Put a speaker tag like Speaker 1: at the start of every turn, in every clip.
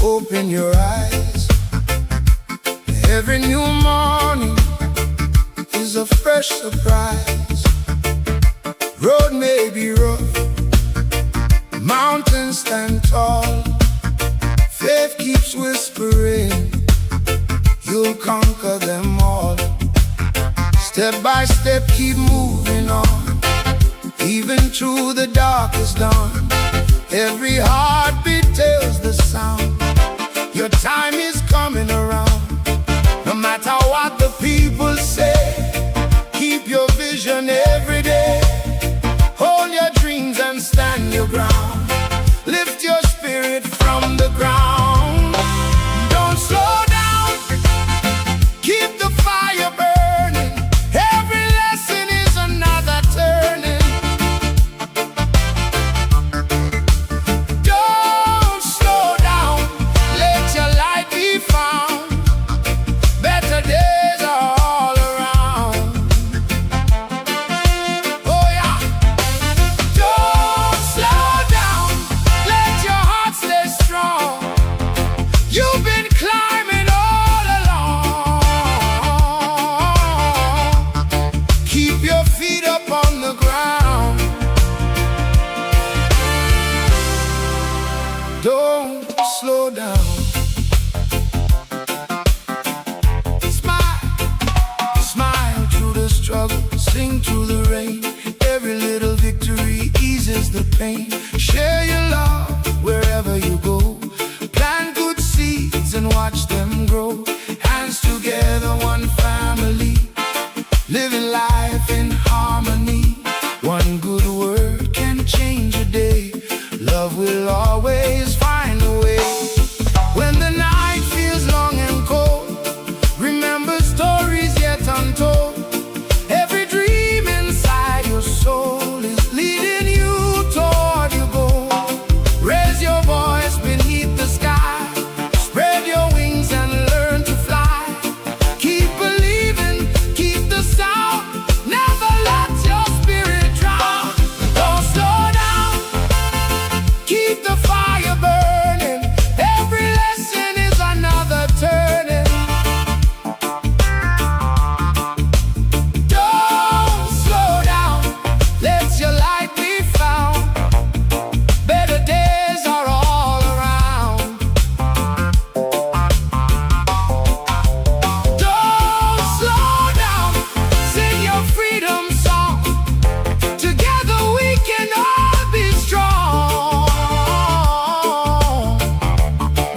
Speaker 1: Open your eyes. Every new morning is a fresh surprise. Road may be rough, mountains stand tall. Faith keeps whispering, you'll conquer them all. Step by step, keep moving on, even through the darkest dawn. Every heartbeat tells the sound, your time is coming around. No matter what the people say, keep your vision every day. Hold your dreams and stand your ground. Lift your spirit from the ground. Don't slow down, keep the fire burning. Every lesson is another turning. Don't slow down, let your light be found. Better days are all around. Oh yeah. Don't slow down, let your heart stay strong. You've been climbing all along. Keep your feet up on the ground. Don't slow down. Smile, smile through the struggle, sing through the rain. Every little victory eases the pain. Share your love wherever you go. Plant good seeds and watch them grow. Hands together, one family, living life in harmony. One good word can change a day. Love will always find a way. When the night feels long and cold, remember stories yet untold. Every dream inside your soul is leading you toward your goal. Raise your voice beneath the sky. Spread your wings and learn to fly. Keep believing, keep the sound. Never let your spirit drown. Don't slow down, keep the fire burning. Every lesson is another turning. Don't slow down, let your light be found. Better days are all around. Don't slow down, sing your freedom song. Together we can all be strong.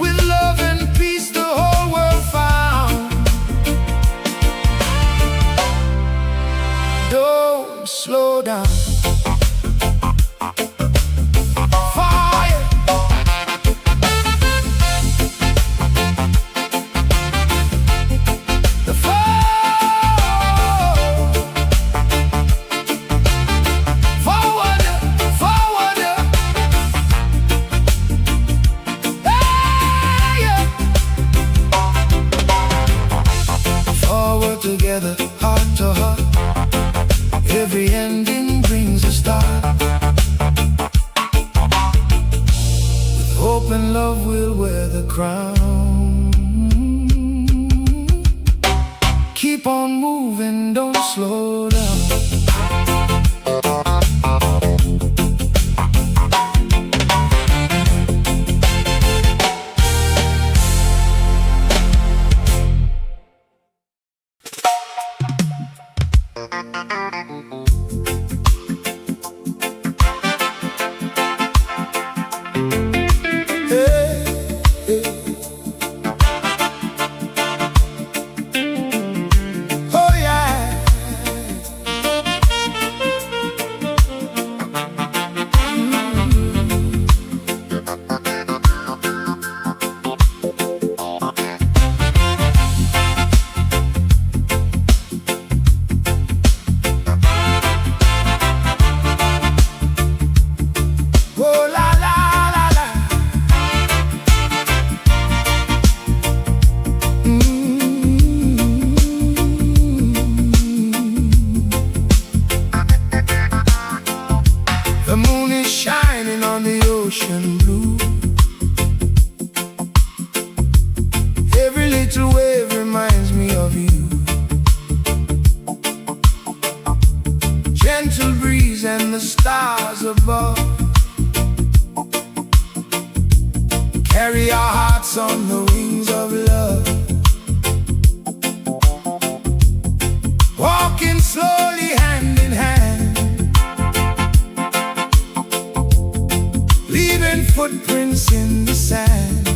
Speaker 1: With love and peace the whole world found. Don't slow down. Fire, the fire. Forward, forward. Hey, yeah. Forward together, heart to heart. Every ending brings a start. With hope and love we'll wear the crown. Keep on moving, don't slow down. Hey, hey. Oh yeah. hearts on the wings of love, walking slowly hand in hand, leaving footprints in the sand.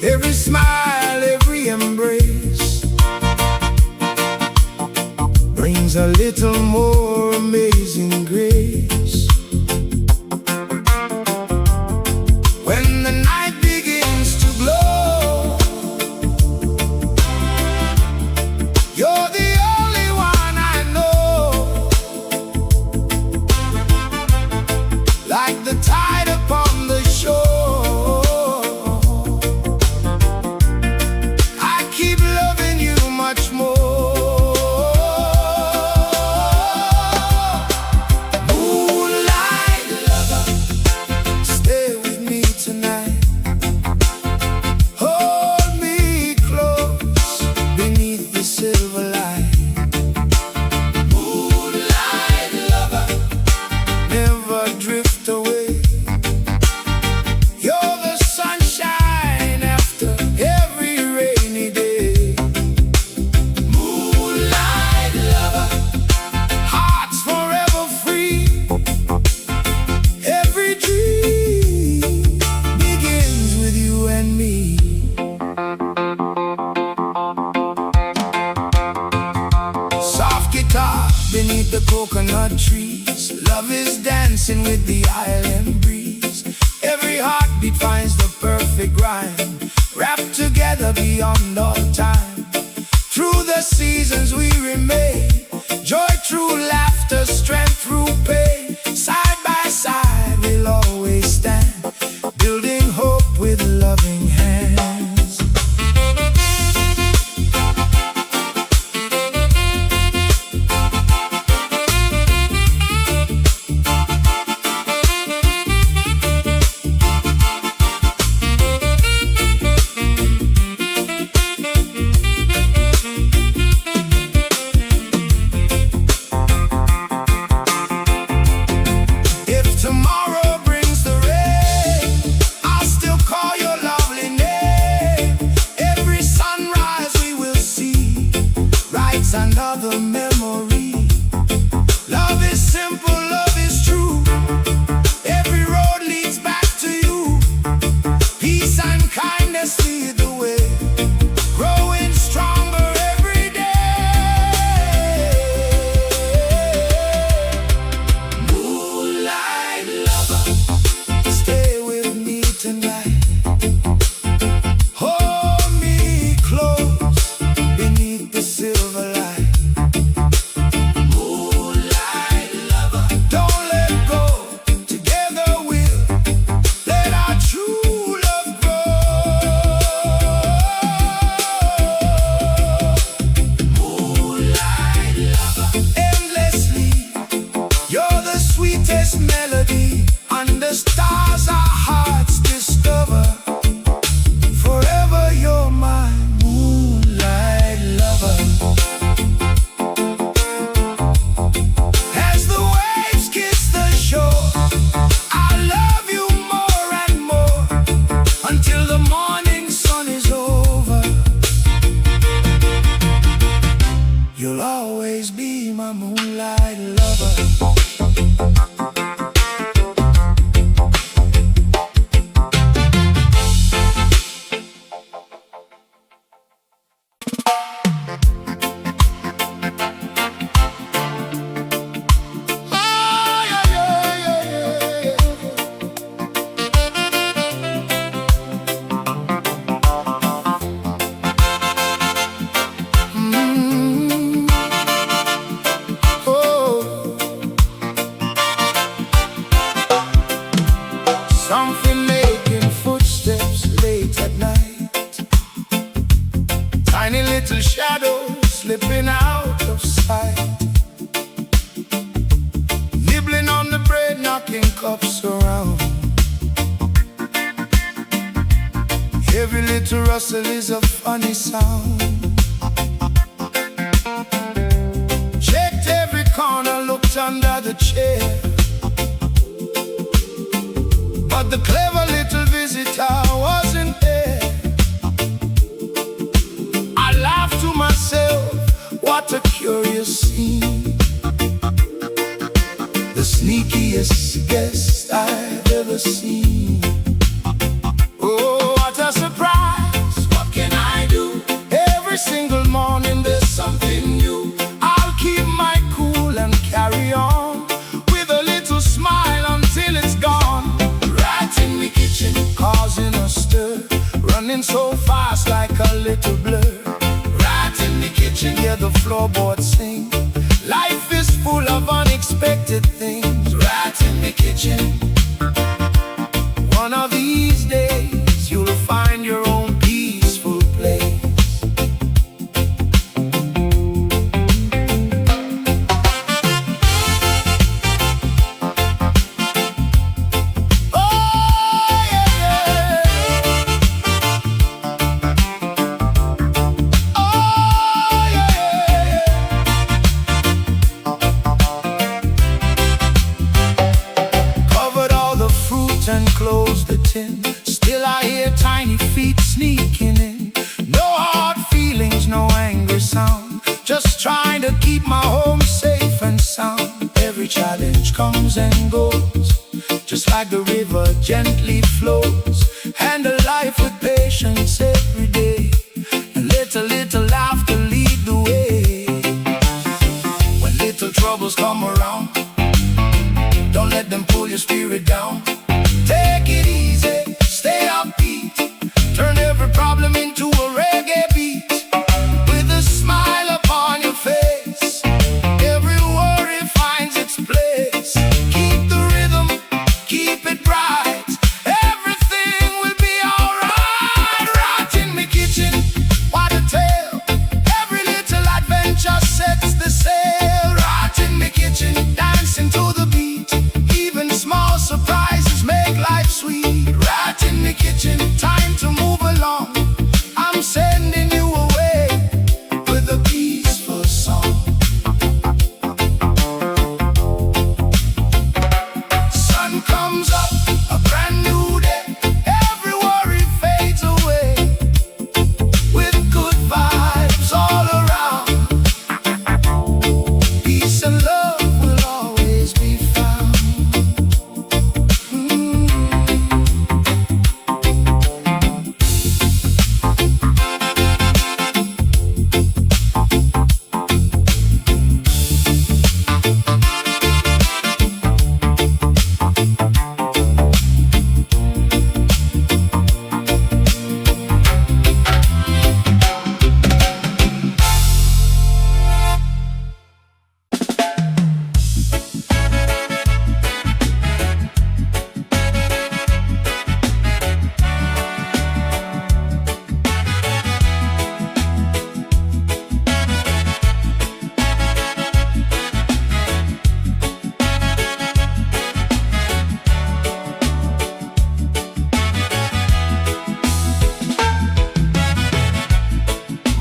Speaker 1: Every smile, every embrace brings a little more amazing grace. When the night begins to glow, you're the only one I know. Like the tide upon the shore, I keep loving you much more. Moonlight lover, stay with me tonight. Hold me close beneath the silver light. Moonlight lover, never drift away. You're the sunshine after every rainy day. Moonlight lover, hearts forever free. Every dream begins with you and me. Soft guitar beneath the coconut trees, love is dancing with the island breeze. Every heartbeat finds the perfect rhyme, wrapped together beyond all time. Through the seasons we remain, joy through laughter, strength through pain. Side by side we'll always stand, building hope with loving hands. If tomorrow brings the rain, I'll still call your lovely name. Every sunrise we will see writes another memory. Love is simple, love is true. Every road leads back to you. Peace and kindness lead the way, growing stronger every day. Moonlight lover, stay with me tonight. Hold me close beneath the silver light. Moonlight lover, don't let go. Together we'll let our true love grow. Moonlight lover, endlessly, you're the sweetest melody. Under stars our hearts discover. Forever you're my moonlight lover. As the waves kiss the shore, I love you more and more, until the morning sun is over. You'll always be my moonlight lover. Something making footsteps late at night. Tiny little shadows slipping out of sight. Nibbling on the bread, knocking cups around. Every little rustle is a funny sound. Checked every corner, looked under the chair, but the clever little visitor wasn't there. I laughed to myself, what a curious scene. The sneakiest guest I've ever seen. Oh, what a surprise, what can I do? Every single morning there's something new. I'll keep my cool and carry on, with a little smile until it's gone. Right in the kitchen, causing a stir, running so fast like a little blur. Right in the kitchen, hear the floorboards sing. Life is full of unexpected things. Right in the kitchen. One of these days you'll find your own peaceful place. Oh, yeah, yeah. Oh, yeah, yeah. Covered all the fruit and closed the tin. Still I hear tiny feet sneaking in. No hard feelings, no angry sound. Just trying to keep my home safe and sound. Every challenge comes and goes, just like the river gently flows. Handle life with patience every day, and let a little laughter lead the way. When little troubles come around, don't let them pull your spirit down. Take it easy, stay upbeat. Turn every problem into a reggae beat. With a smile upon your face, every worry finds its place. Keep the rhythm, keep it bright. Everything will be alright. Right in my kitchen, what a tale. Every little adventure sets the sail. Right in my kitchen, dancing to the beat. Even small surprises make life sweet. Right in the kitchen, time to move along. I'm sending you away with a peaceful song. Sun comes up, a brand new day. Every worry fades away, with good vibes all around. Peace and love will always be found.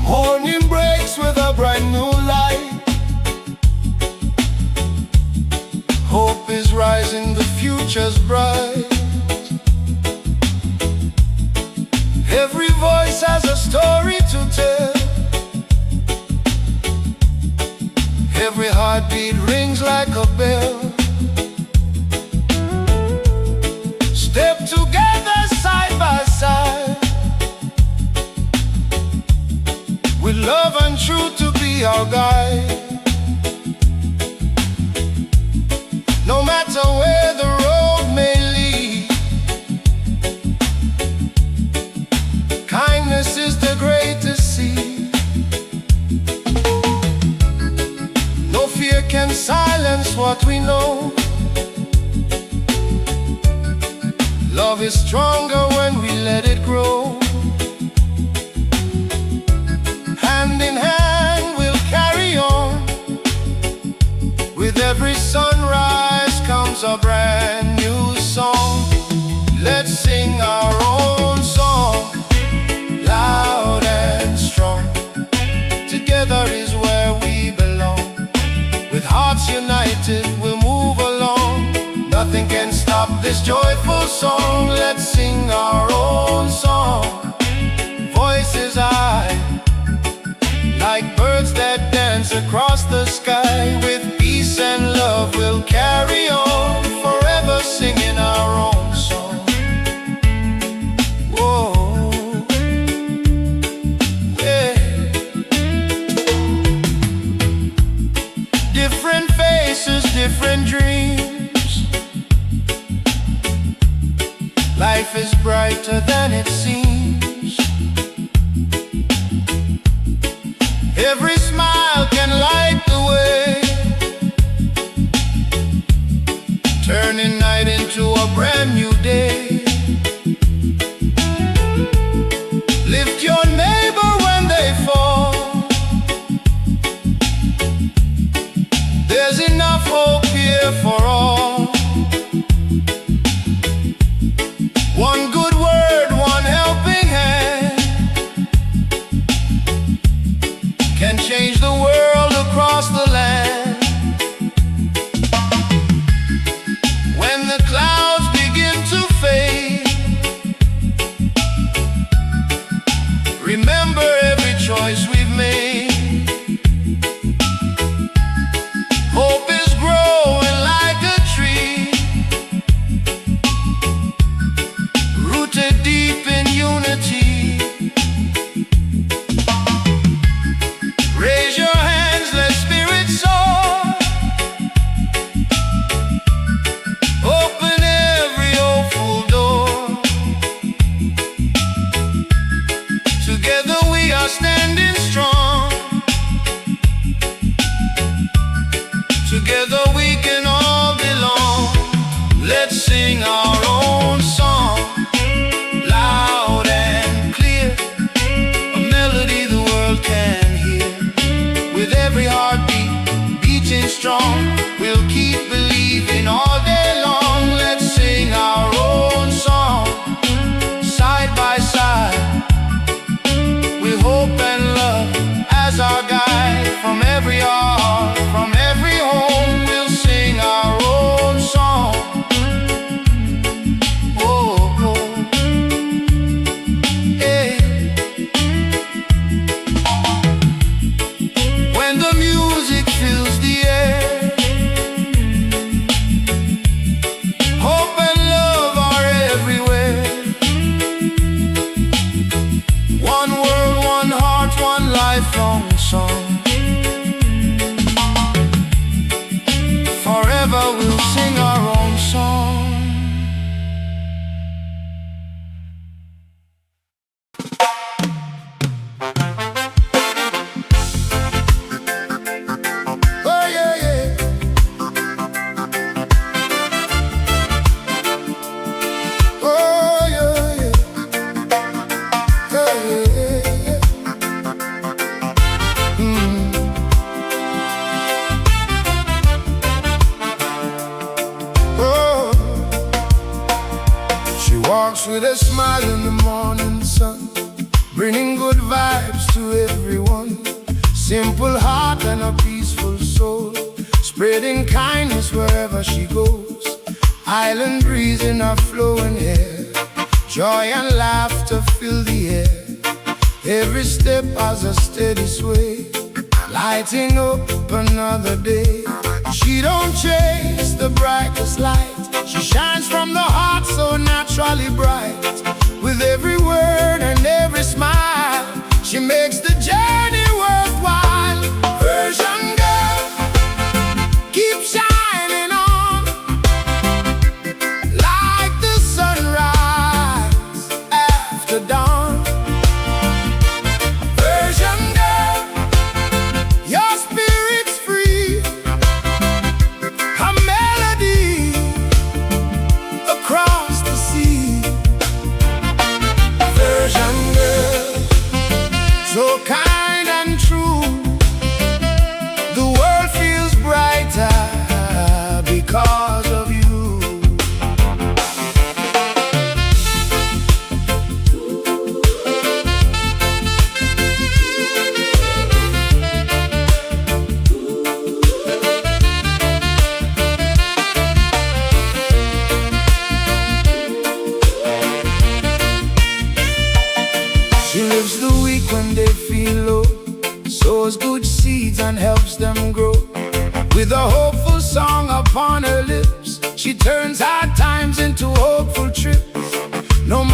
Speaker 1: Morning breaks with a bright new light. Hope is rising, the future's bright. Every voice has a story to tell. Every heartbeat rings like a bell. Step together side by side, with love and truth to be our guide. No matter where the road may lead, kindness is the greatest seed. No fear can silence what we know. Love is stronger when we let it grow. Hand in hand we'll carry on. With every sunrise comes a brand new song. Let's sing our own song, loud and strong. Together is where we belong. With hearts united we'll move along. Nothing can stop this joyful song, let's sing our own song. Voices high, like birds that dance across the sky. With peace and love we'll carry on, forever singing our own song. Whoa, yeah. Different faces, different dreams. Life is brighter than it seems. Every smile can light the way, turning night into a brand new day. Lift your neighbor when they fall. There's enough hope here for all. One good word, one helping hand can change the world across the land. When the clouds begin to fade, remember every choice we've made. Hope is growing like a tree, rooted deep in unity. Raise your hands, let spirit soar. Open every hopeful door. Together we are standing strong. Together we can all belong. Let's sing our own song, loud and clear, a melody the world can hear. With every heartbeat beating strong, we'll keep believing all day long. Let's sing our own song, side by side, with hope and love as our guide. From every heart, from every home, we'll sing our own song. Oh, oh, hey. When the music fills the air, hope and love are everywhere. One world, one heart, one lifelong song. Forever we'll sing our own song. Oh yeah, yeah. Oh yeah, yeah. Yeah, yeah, yeah. Oh, she walks with a smile in the morning sun, bringing good vibes to everyone. Simple heart and a peaceful soul, spreading kindness wherever she goes. Island breeze in her flowing hair, joy and laughter fill the air. Every step has a steady sway, lighting up another day. She don't chase the brightest light, she shines from the heart so naturally bright. With every word and every smile, she makes the journey worthwhile. Version girl, keep shining on, like the sunrise after dawn. Version girl, your spirit's free, a melody across the sea. Version girl, so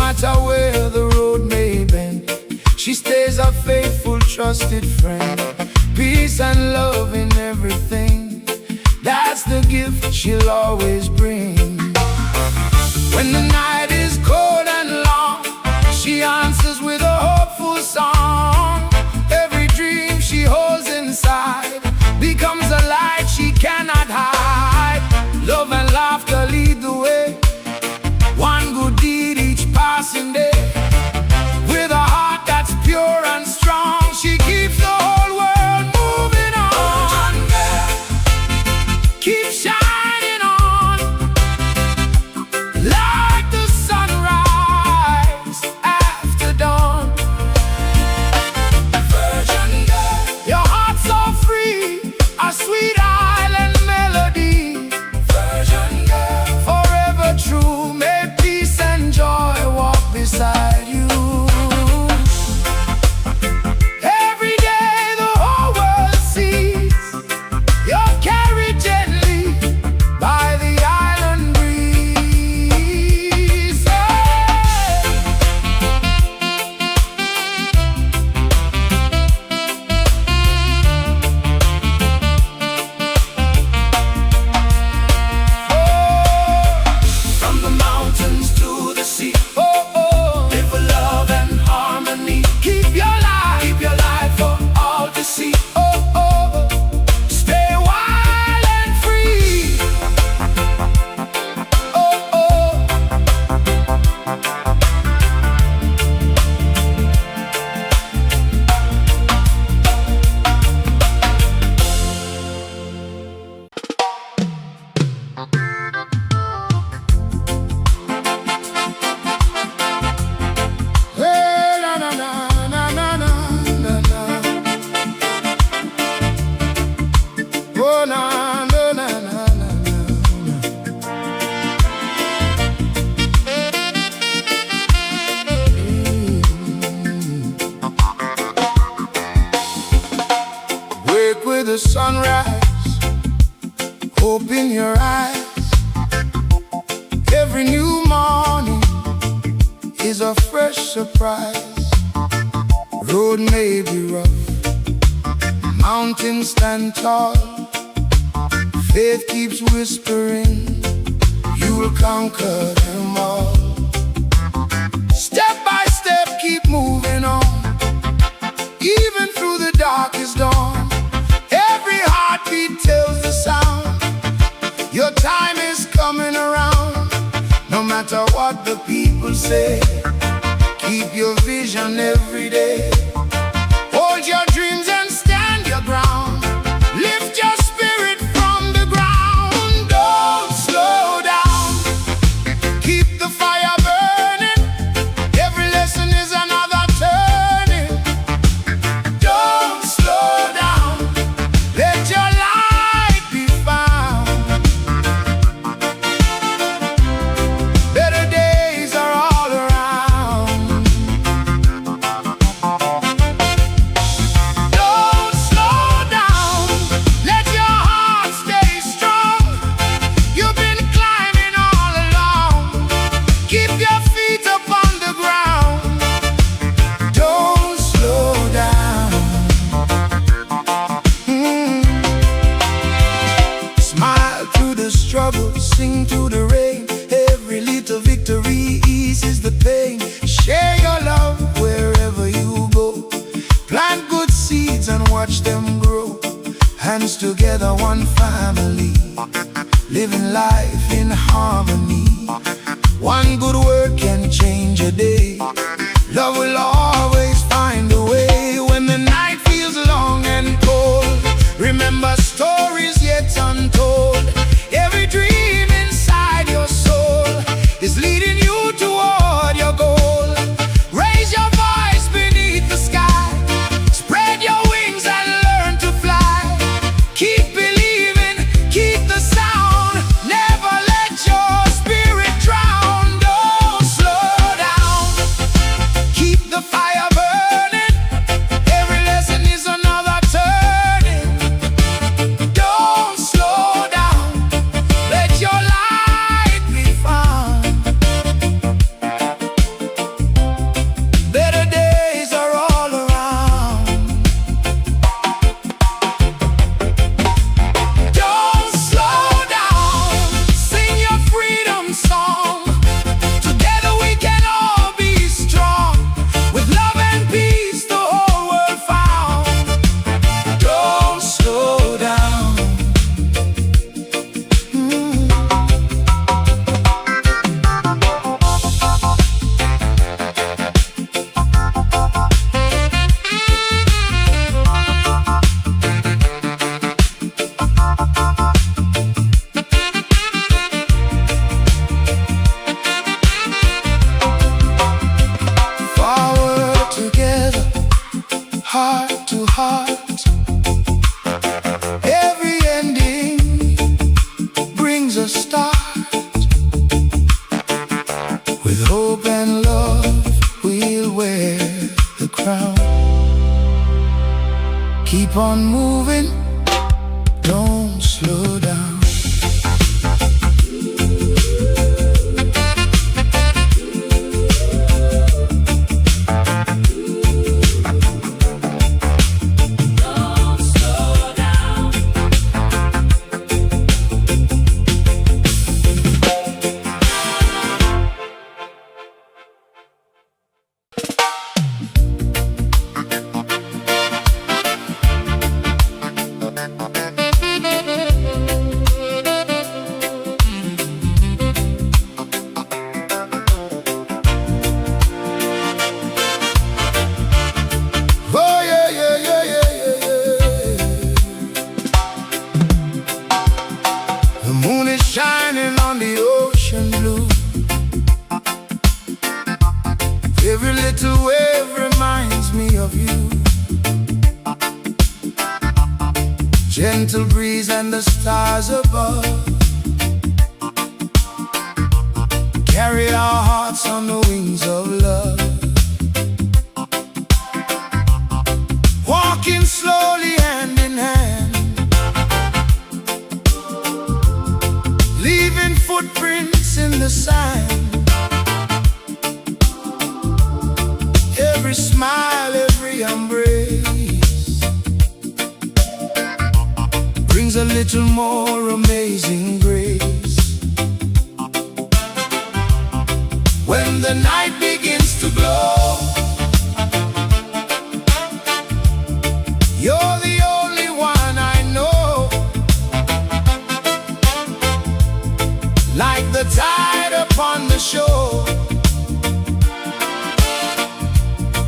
Speaker 1: matter where the road may bend, she stays a faithful, trusted friend. Peace and love in everything, that's the gift she'll always bring. When the night is cold and long, she answers with a hopeful song. Every dream she holds inside becomes a light she cannot hide. Love and laughter lead the way, one good deed each passing day. With a heart that's pure and strong, she keeps the whole world moving on. Keep shining on like the sunrise after dawn. Virgin girl, your heart's so free, a sweet island melody. Virgin girl, forever true, may peace and joy walk beside you. Every day the whole world sees you're carried gently by the island breeze. From the mountains to the sea, live with love and harmony. Keep your life for all to see. Stay wild and free. Hey, na na na na na na na na. Oh na na na na na na. Wake with the sunrise, hope in your eyes. Every new morning is a fresh surprise. Road may be rough, mountains stand tall. Faith keeps whispering, you'll conquer them all. Step by step, keep moving on, even through the darkest dawn. Every heartbeat tells the sound, your time is coming around. No matter what the people say, keep your vision every day. Hold your dreams and stand your ground. Lift your spirit from the ground. Don't slow down, keep the fire burning. Every lesson is another turning. Don't slow down, let your light be found. Better days are all around. Don't slow down, let your heart stay strong. You've been climbing all along, keep your feet up on the ground. Don't slow down. Smile through the struggle, sing through the rain. Every little victory eases the pain. Share your love wherever you go. Plant good seeds and watch them grow. Hands together, one family, living life in harmony. One good word can change a day. Love will always find a way. When the night feels long and cold, remember stories yet untold. Every dream inside your soul is leading you toward your goal. Raise your voice beneath the sky, spread your wings and learn to fly. Keep believing, keep the sound, never let your spirit drown. Don't heart to heart. Every ending brings a start. With hope and love, we'll wear the crown. Keep on moving, don't slow down. The moon is shining on the ocean blue. Every little wave reminds me of you. Gentle breeze and the stars above carry our hearts on the wings of love. Walking slowly hand in hand, leaving footprints in the sand. Every smile, every embrace brings a little more amazing grace. When the night begins to glow, you're the only one I know. Like the tide upon the shore,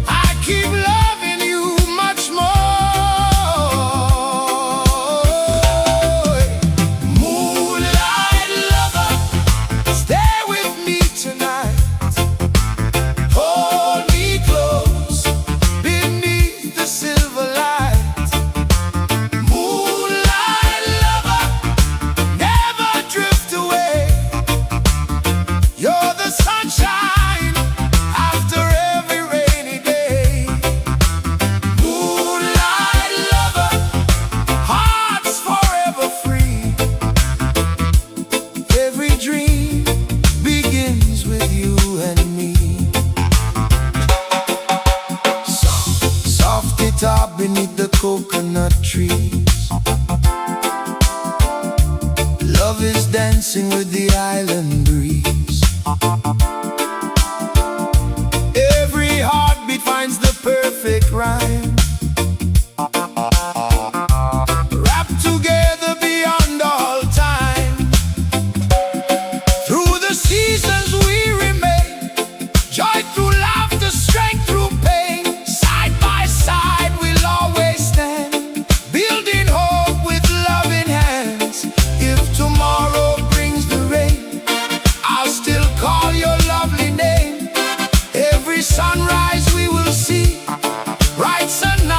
Speaker 1: I keep loving you much more. Moonlight lover, stay with me tonight. Hold me close beneath the silver light. Moonlight lover, never drift away. You're the sunshine after every rainy day. Moonlight lover, hearts forever free. Every dream begins with you and me. Soft guitar beneath the coconut trees. Love is dancing with the island breeze. Every heartbeat finds the perfect rhyme, wrapped together beyond all time. Through the seasons we remain, joy through laughter, strength through pain. Side by side we'll always stand, building hope with loving hands. If tomorrow brings the rain, I'll still call your lovely name. Every sunrise we will see, bright sun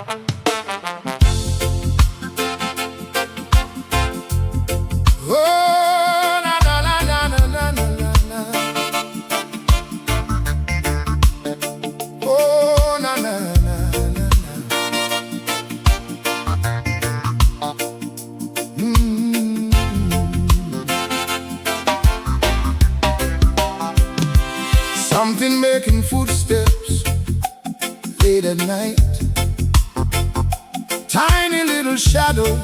Speaker 1: Oh, na na na na na na na na. Oh, na na na na na. Something making footsteps late at night. Tiny little shadow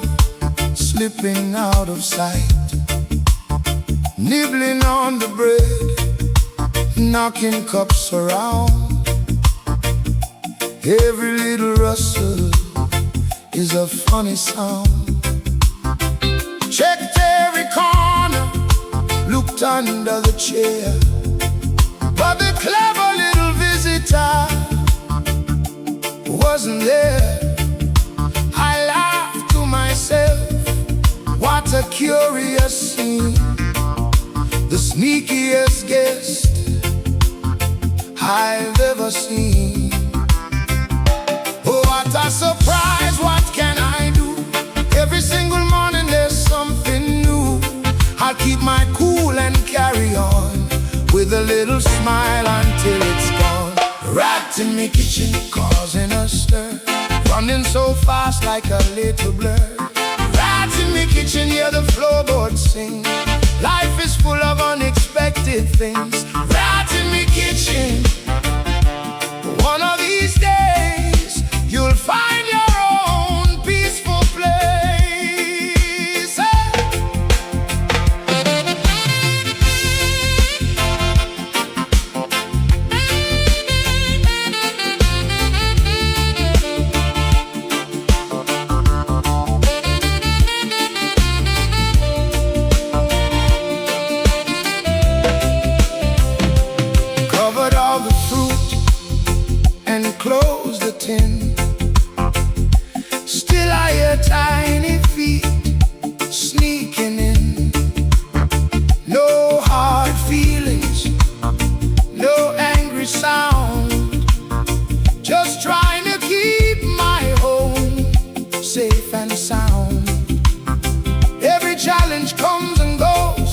Speaker 1: slipping out of sight. Nibbling on the bread, knocking cups around. Every little rustle is a funny sound. Checked every corner, looked under the chair, but the clever little visitor wasn't there. I laughed to myself, what a curious scene. The sneakiest guest I've ever seen. Oh, what a surprise, what can I do? Every single morning there's something new. I'll keep my cool and carry on with a little smile until it's gone. Rat in my kitchen, causing a stir, running so fast like a little blur. Rat in my kitchen, hear the floorboards sing. Life is full of unexpected things. Rat in my kitchen. One of these days, you'll find your own peaceful place. Covered all the fruit and closed the tin. Still I hear tiny feet sneaking in. No hard feelings, no angry sound, just trying to keep my home safe and sound. Every challenge comes and goes,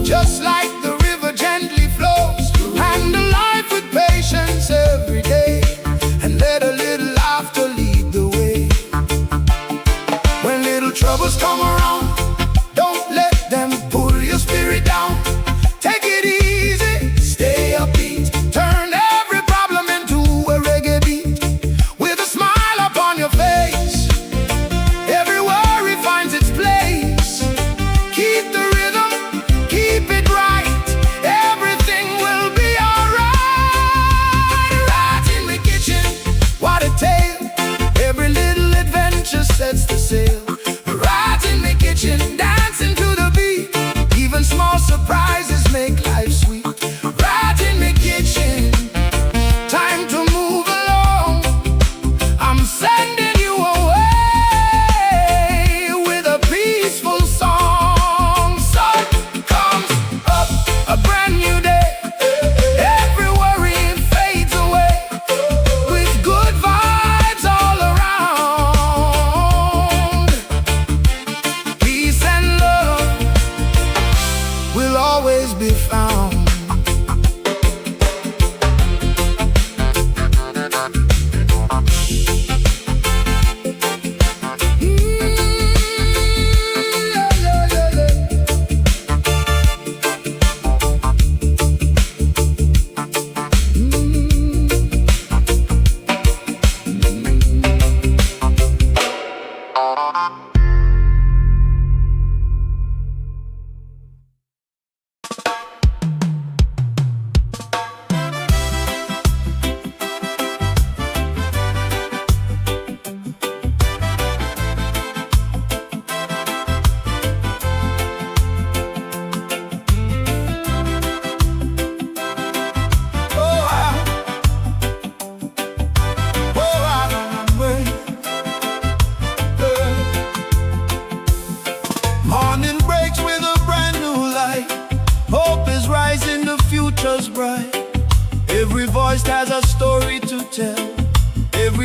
Speaker 1: just like the river gently flows. Handle life with patience every day, and let a little laughter lead the way. When little troubles come around, don't let them pull your spirit down. Take it easy, stay upbeat, turn every problem into a reggae beat. With a smile upon your face, every worry finds its place. Keep the rhythm, keep it right, everything will be alright. Right in the kitchen, what a tale, every little adventure sets the sail. Right in the kitchen, dancing to the beat, even small surprises make life sweet. Right in the kitchen, time to move along. I'm sending you away with a peaceful song. Sun comes up, a brand new day. Every worry fades away with good vibes all around. Peace and love will always be found.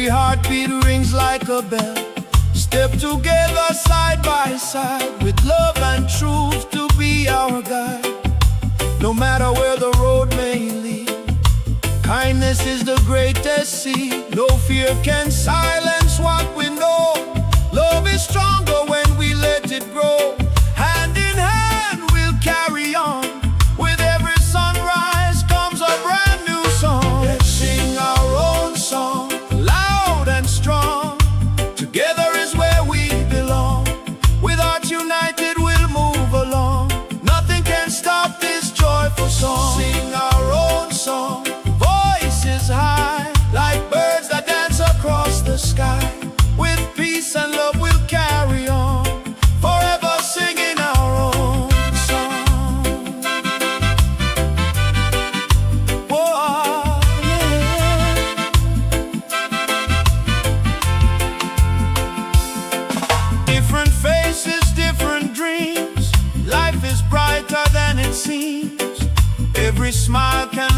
Speaker 1: Every heartbeat rings like a bell. Step together side by side, with love and truth to be our guide. No matter where the road may lead, kindness is the greatest seed. No fear can silence what we know. Love is stronger when we let it grow. Hand in hand we'll carry on. With every sunrise comes a brand new song. Let's sing our own song, loud and strong. Together is where we belong. With hearts united we'll move along. Nothing can stop this joyful song. Sing our own song, voices high, like birds that dance across the sky. With peace and love we'll carry on, forever singing our own song. Whoa, yeah. Different faces, different dreams. Life is brighter than it seems. Every smile can